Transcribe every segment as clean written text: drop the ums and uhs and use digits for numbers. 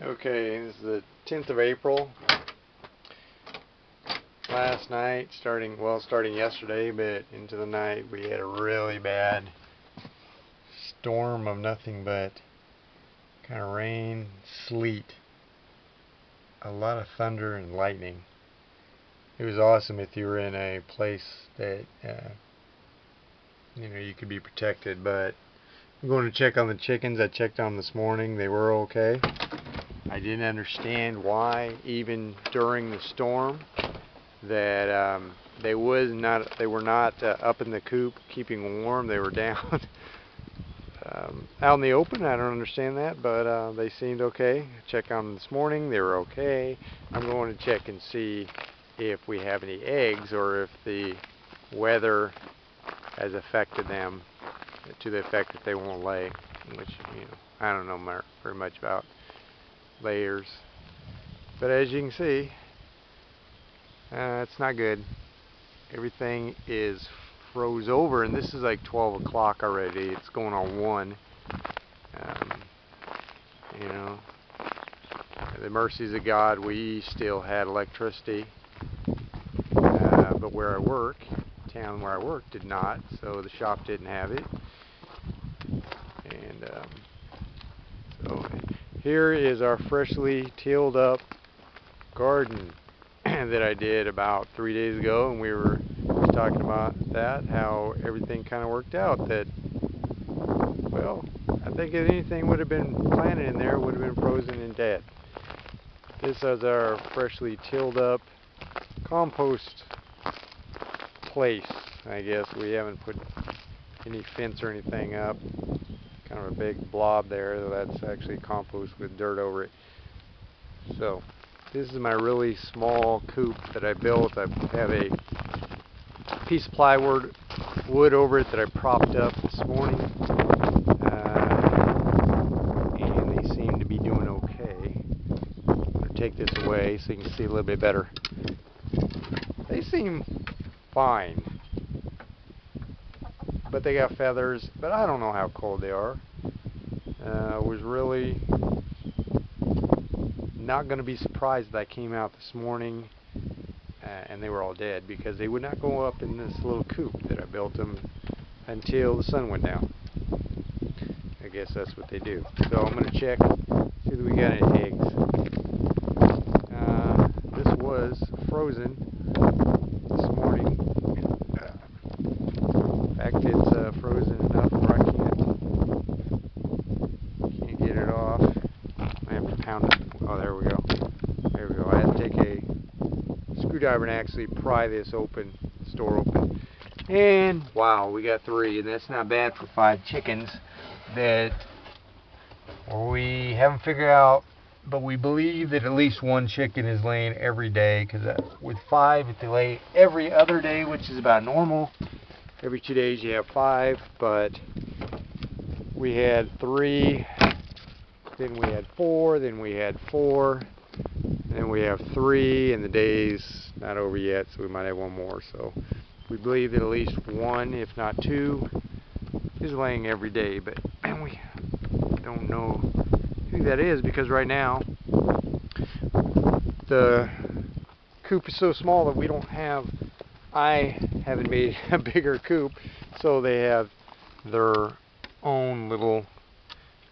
Okay, this is the 10th of April. Last night, starting yesterday, but into the night, we had a really bad storm of nothing but kind of rain, sleet, a lot of thunder and lightning. It was awesome if you were in a place that you could be protected, but I'm going to check on the chickens. I checked on them this morning. They were okay. I didn't understand why, even during the storm, that they were not up in the coop keeping warm. They were down out in the open. I don't understand that, but they seemed okay. Check on them this morning. They were okay. I'm going to check and see if we have any eggs or if the weather has affected them to the effect that they won't lay, which, I don't know very much about layers, but as you can see, it's not good. Everything is froze over, and this is like 12 o'clock already. It's going on 1. The mercies of God, we still had electricity, but where I work, town where I work, did not, so the shop didn't have it. And so here is our freshly tilled up garden that I did about 3 days ago, and we were talking about that, how everything kind of worked out. That, well, I think if anything would have been planted in there, it would have been frozen and dead. This is our freshly tilled up compost place. I guess we haven't put any fence or anything up. Kind of a big blob there. That's actually compost with dirt over it. So this is my really small coop that I built. I have a piece of plywood over it that I propped up this morning, and they seem to be doing okay. I'm going to take this away so you can see a little bit better. They seem fine, but they got feathers, but I don't know how cold they are. I was really not going to be surprised that I came out this morning and they were all dead, because they would not go up in this little coop that I built them until the sun went down. I guess that's what they do. So I'm going to check, see if we got any eggs. This was frozen this morning. In fact, it's frozen enough where I can't get it off. I have to pound it. Oh, there we go. There we go. I have to take a screwdriver and actually pry this store open. And wow, we got 3, and that's not bad for 5 chickens that we haven't figured out, but we believe that at least 1 chicken is laying every day, because with 5, if they lay every other day, which is about normal, every 2 days you have 5, but we had 3, then we had 4, then we had 4, then we have 3, and the day's not over yet, so we might have 1 more. So we believe that at least 1, if not 2, is laying every day, but we don't know who that is, because right now the coop is so small that I haven't made a bigger coop, so they have their own little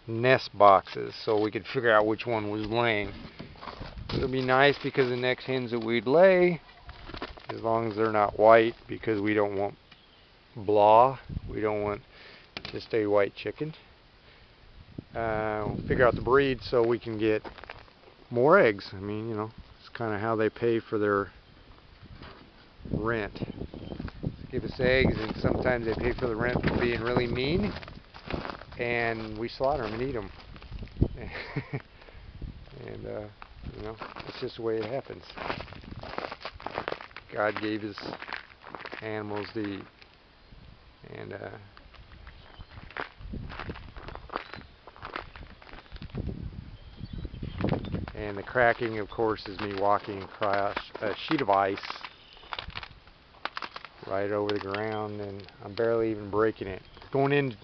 nest boxes, so we could figure out which one was laying. It would be nice, because the next hens that we'd lay, as long as they're not white, because we don't want blah, we don't want just a white chicken. We'll figure out the breed so we can get more eggs. I mean, it's kind of how they pay for their rent. They give us eggs, and sometimes they pay for the rent for being really mean, and we slaughter them and eat them. And it's just the way it happens. God gave his animals to eat. And the cracking, of course, is me walking across a sheet of ice right over the ground, and I'm barely even breaking it. Going into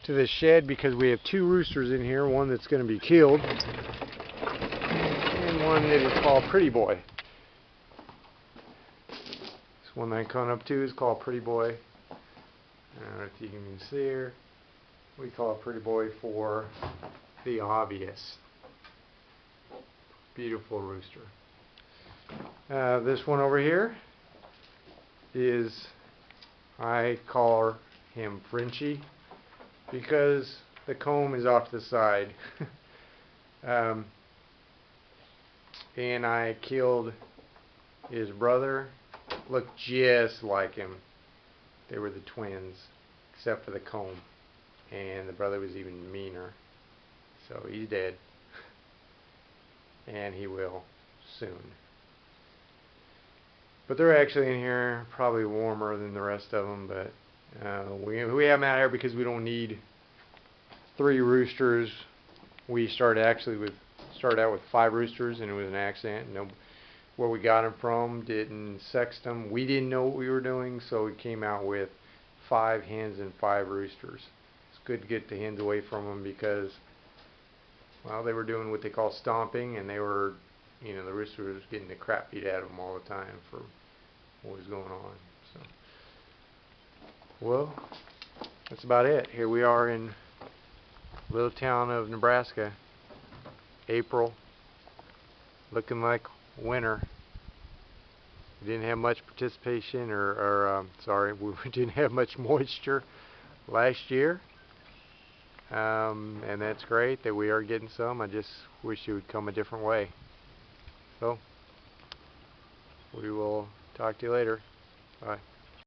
the shed, because we have 2 roosters in here, one that's going to be killed, one that is called Pretty Boy. This one that I'm coming up to is called Pretty Boy. I don't know if you can see here. We call it Pretty Boy for the obvious. Beautiful rooster. This one over here is, I call him Frenchie because the comb is off to the side. And I killed his brother. Looked just like him. They were the twins, except for the comb. And the brother was even meaner. So he's dead. And he will soon. But they're actually in here, probably warmer than the rest of them. But we have them out here because we don't need 3 roosters. We started out with 5 roosters, and it was an accident. Where we got them from didn't sex them. We didn't know what we were doing, so we came out with 5 hens and 5 roosters. It's good to get the hens away from them because, well, they were doing what they call stomping, and they were, the rooster was getting the crap beat out of them all the time for what was going on. So, well, that's about it. Here we are in little town of Nebraska, April, looking like winter. We didn't have much participation, we didn't have much moisture last year, and that's great that we are getting some. I just wish it would come a different way. So we will talk to you later. Bye.